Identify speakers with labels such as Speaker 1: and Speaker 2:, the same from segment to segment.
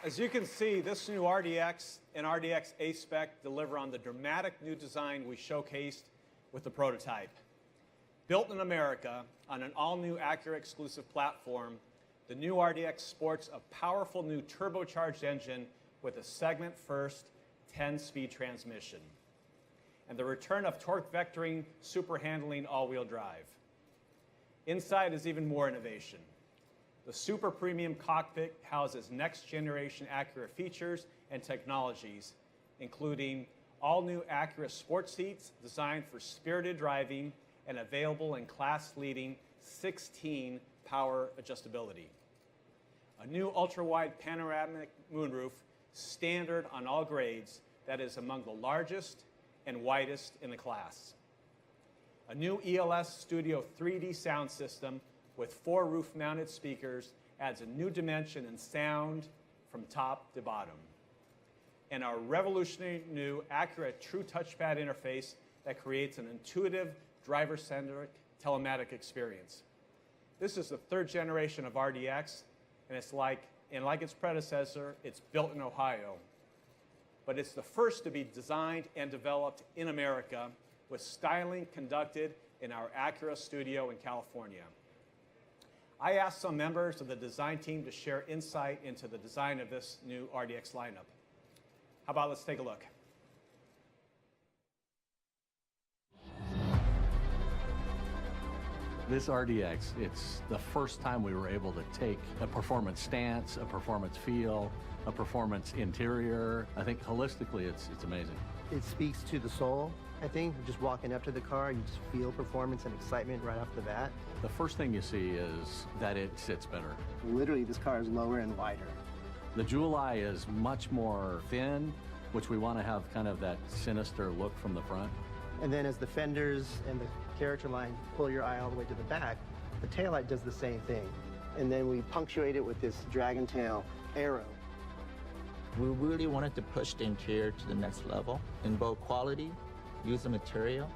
Speaker 1: As you can see, this new RDX and RDX A-Spec deliver on the dramatic new design we showcased with the prototype. Built in America on an all-new Acura exclusive platform, the new RDX sports a powerful new turbocharged engine with a segment-first 10-speed transmission, and the return of torque vectoring, super handling all-wheel drive. Inside is even more innovation. The super premium cockpit houses next-generation Acura features and technologies, including all-new Acura sports seats designed for spirited driving and available in class-leading 16 power adjustability. A new ultra-wide panoramic moonroof, standard on all grades, that is among the largest and widest in the class. A new ELS Studio 3D sound system with 4 roof-mounted speakers adds a new dimension in sound from top to bottom. And our revolutionary new Acura True Touchpad interface that creates an intuitive, driver-centric telematic experience. This is the 3rd generation of RDX, and like its predecessor, it's built in Ohio. But it's the first to be designed and developed in America, with styling conducted in our Acura studio in California. I asked some members of the design team to share insight into the design of this new RDX lineup. How about let's take a look.
Speaker 2: This RDX, it's the first time we were able to take a performance stance, a performance feel, a performance interior. I think holistically it's amazing.
Speaker 3: It speaks to the soul. I think just walking up to the car, you just feel performance and excitement right off the bat.
Speaker 2: The first thing you see is that it sits better.
Speaker 3: Literally, this car is lower and wider.
Speaker 2: The jewel eye is much more thin, which we want to have kind of that sinister look from the front.
Speaker 3: And then as the fenders and the character line pull your eye all the way to the back, the taillight does the same thing. And then we punctuate it with this dragon tail arrow.
Speaker 4: We really wanted to push the interior to the next level in both quality, user material,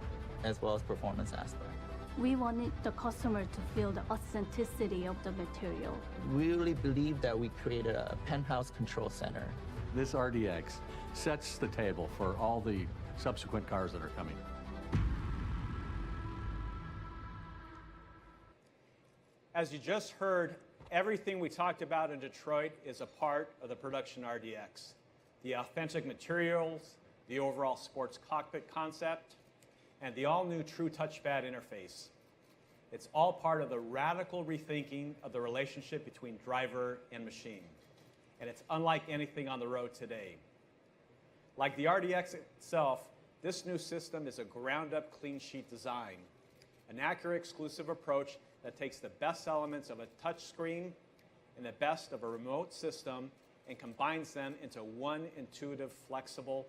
Speaker 4: as well as performance aspect.
Speaker 5: We wanted the customer to feel the authenticity of the material.
Speaker 4: We really believe that we created a penthouse control center.
Speaker 2: This RDX sets the table for all the subsequent cars that are coming.
Speaker 1: As you just heard, everything we talked about in Detroit is a part of the production RDX. The authentic materials, the overall sports cockpit concept, and the all-new True Touchpad interface. It's all part of the radical rethinking of the relationship between driver and machine. And it's unlike anything on the road today. Like the RDX itself, this new system is a ground-up clean sheet design, an Acura exclusive approach that takes the best elements of a touchscreen and the best of a remote system and combines them into one intuitive, flexible,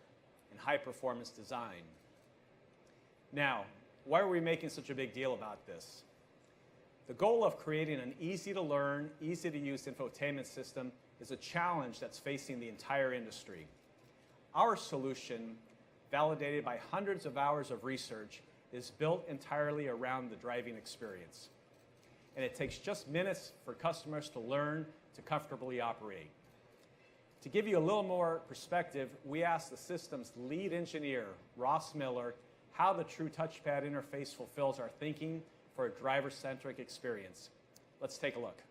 Speaker 1: and high-performance design. Now, why are we making such a big deal about this? The goal of creating an easy-to-learn, easy-to-use infotainment system is a challenge that's facing the entire industry. Our solution, validated by hundreds of hours of research, is built entirely around the driving experience. And it takes just minutes for customers to learn to comfortably operate. To give you a little more perspective, we asked the system's lead engineer, Ross Miller, how the True Touchpad interface fulfills our thinking for a driver-centric experience. Let's take a look.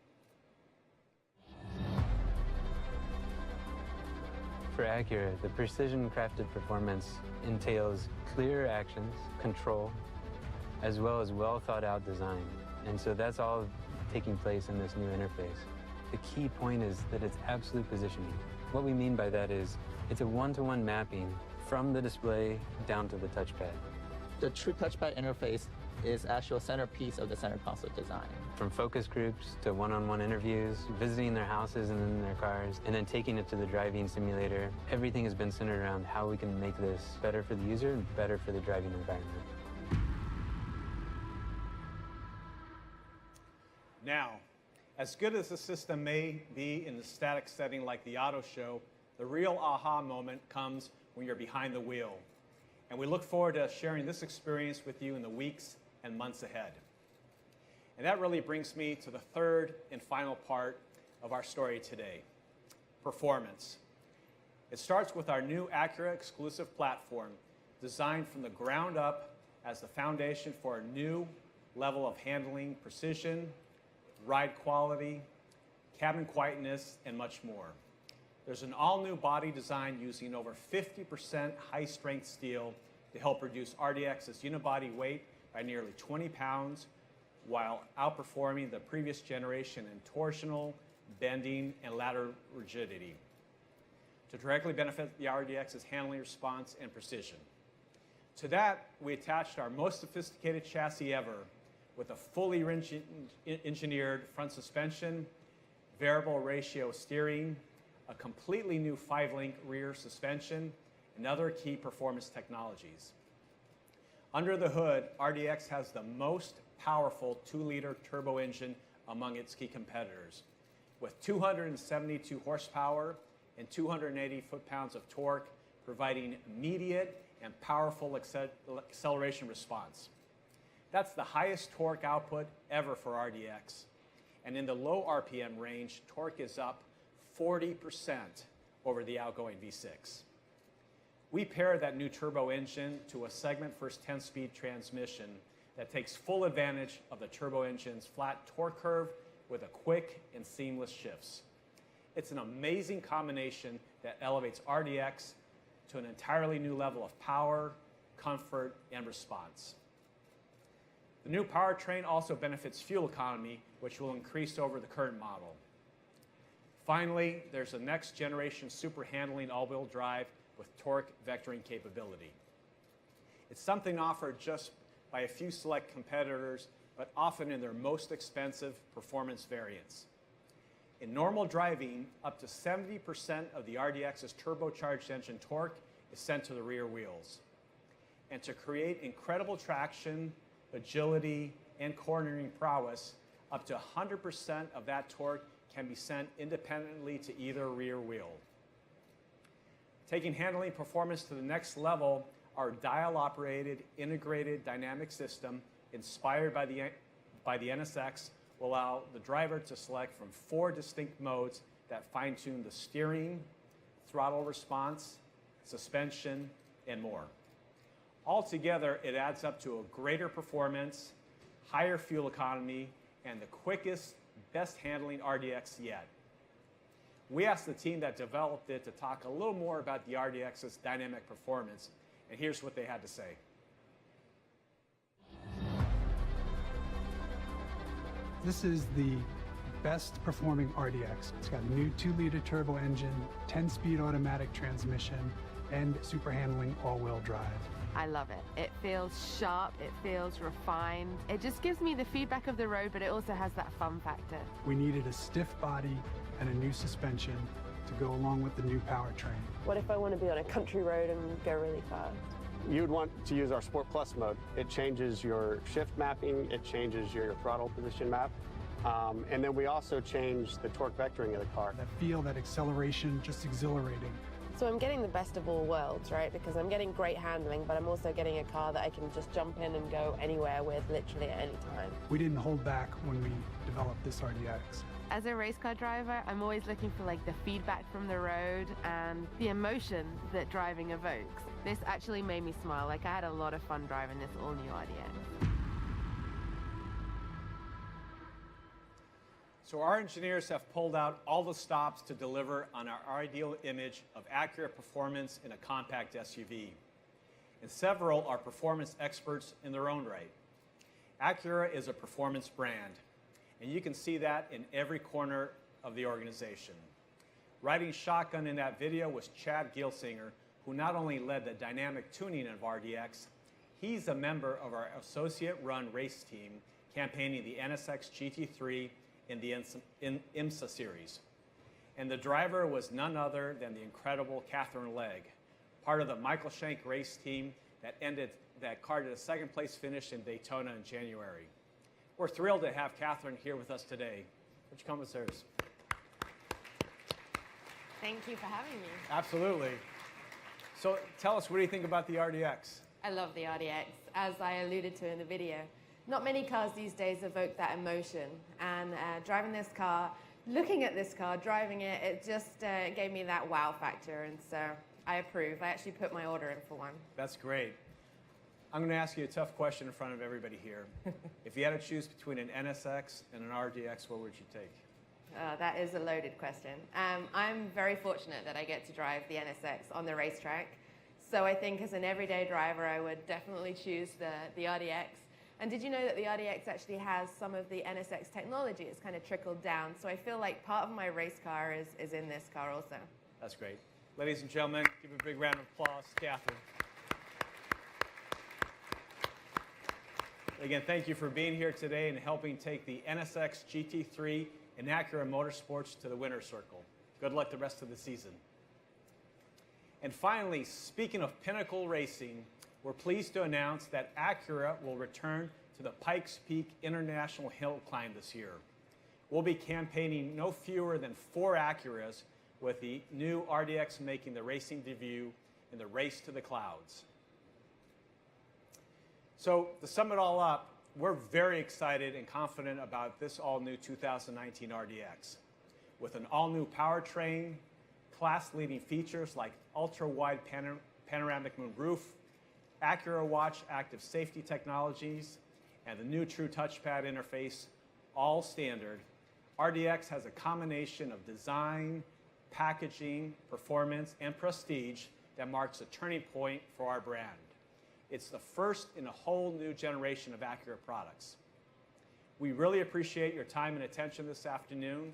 Speaker 6: For Acura, the precision-crafted performance entails clear actions, control, as well as well-thought-out design. And so that's all taking place in this new interface. The key point is that it's absolute positioning. What we mean by that is it's a one-to-one mapping from the display down to the touchpad.
Speaker 4: The True Touchpad interface is actual centerpiece of the center console design.
Speaker 6: From focus groups to one-on-one interviews, visiting their houses and in their cars, and then taking it to the driving simulator, everything has been centered around how we can make this better for the user and better for the driving environment.
Speaker 1: Now, as good as the system may be in the static setting like the auto show, the real aha moment comes when you're behind the wheel. And we look forward to sharing this experience with you in the weeks and months ahead. And that really brings me to the third and final part of our story today. performance. It starts with our new Acura exclusive platform, designed from the ground up as the foundation for a new level of handling, precision, ride quality, cabin quietness, and much more. There's an all-new body design using over 50% high-strength steel to help reduce RDX's unibody weight by nearly 20 pounds while outperforming the previous generation in torsional, bending, and lateral rigidity to directly benefit the RDX's handling response and precision. To that, we attached our most sophisticated chassis ever with a fully engineered front suspension, variable ratio steering, a completely new 5-link rear suspension, and other key performance technologies. Under the hood, RDX has the most powerful 2-liter turbo engine among its key competitors, with 272 horsepower and 280 foot-pounds of torque, providing immediate and powerful acceleration response. That's the highest torque output ever for RDX. And in the low RPM range, torque is up 40% over the outgoing V6. We pair that new turbo engine to a segment-first 10-speed transmission that takes full advantage of the turbo engine's flat torque curve with a quick and seamless shifts. It's an amazing combination that elevates RDX to an entirely new level of power, comfort, and response. The new powertrain also benefits fuel economy, which will increase over the current model. Finally, there's a next-generation super handling all-wheel drive with torque vectoring capability. It's something offered just by a few select competitors, but often in their most expensive performance variants. In normal driving, up to 70% of the RDX's turbocharged engine torque is sent to the rear wheels. And to create incredible traction, agility, and cornering prowess, up to 100% of that torque can be sent independently to either rear wheel. Taking handling performance to the next level, our dial-operated integrated dynamic system, inspired by the NSX, will allow the driver to select from 4 distinct modes that fine-tune the steering, throttle response, suspension, and more. Altogether, it adds up to a greater performance, higher fuel economy, and the quickest, best handling RDX yet. We asked the team that developed it to talk a little more about the RDX's dynamic performance, and here's what they had to say.
Speaker 7: This is the best performing RDX. It's got a new 2-liter turbo engine, 10-speed automatic transmission, and super handling all-wheel drive.
Speaker 8: I love it. It feels sharp, it feels refined. It just gives me the feedback of the road, but it also has that fun factor.
Speaker 7: We needed a stiff body and a new suspension to go along with the new powertrain.
Speaker 9: What if I want to be on a country road and go really fast?
Speaker 10: You'd want to use our Sport Plus mode. It changes your shift mapping, it changes your throttle position map, and then we also change the torque vectoring of the car.
Speaker 7: That feel, that acceleration, just exhilarating.
Speaker 9: So I'm getting the best of all worlds, right? Because I'm getting great handling, but I'm also getting a car that I can just jump in and go anywhere with literally at any time.
Speaker 7: We didn't hold back when we developed this RDX.
Speaker 8: As a race car driver, I'm always looking for the feedback from the road and the emotion that driving evokes. This actually made me smile. I had a lot of fun driving this all-new RDX.
Speaker 1: So our engineers have pulled out all the stops to deliver on our ideal image of accurate performance in a compact SUV. And several are performance experts in their own right. Acura is a performance brand, and you can see that in every corner of the organization. Riding shotgun in that video was Chad Gilsinger, who not only led the dynamic tuning of RDX, he's a member of our associate-run race team campaigning the NSX GT3 in the IMSA series. And the driver was none other than the incredible Catherine Legg, part of the Michael Shank race team that carded a second-place finish in Daytona in January. We're thrilled to have Catherine here with us today. Would you come upstairs?
Speaker 11: Thank you for having me.
Speaker 1: Absolutely. So tell us, what do you think about the RDX?
Speaker 11: I love the RDX, as I alluded to in the video. Not many cars these days evoke that emotion, and driving this car Looking at this car, driving it, it just gave me that wow factor, and so I approve. I actually put my order in for one.
Speaker 1: That's great. I'm going to ask you a tough question in front of everybody here. If you had to choose between an NSX and an RDX, what would you take?
Speaker 11: That is a loaded question. I'm very fortunate that I get to drive the NSX on the racetrack. So I think as an everyday driver, I would definitely choose the RDX. And did you know that the RDX actually has some of the NSX technology? It's kind of trickled down. So I feel like part of my race car is in this car also.
Speaker 1: That's great. Ladies and gentlemen, give a big round of applause, Catherine. Again, thank you for being here today and helping take the NSX GT3 and Acura Motorsports to the winner's circle. Good luck the rest of the season. And finally, speaking of pinnacle racing, we're pleased to announce that Acura will return to the Pikes Peak International Hill Climb this year. We'll be campaigning no fewer than 4 Acuras, with the new RDX making the racing debut in the Race to the Clouds. So to sum it all up, we're very excited and confident about this all-new 2019 RDX. With an all-new powertrain, class-leading features like ultra-wide panoramic moonroof, Acura Watch active safety technologies, and the new True Touchpad interface, all standard, RDX has a combination of design, packaging, performance, and prestige that marks a turning point for our brand. It's the first in a whole new generation of Acura products. We really appreciate your time and attention this afternoon.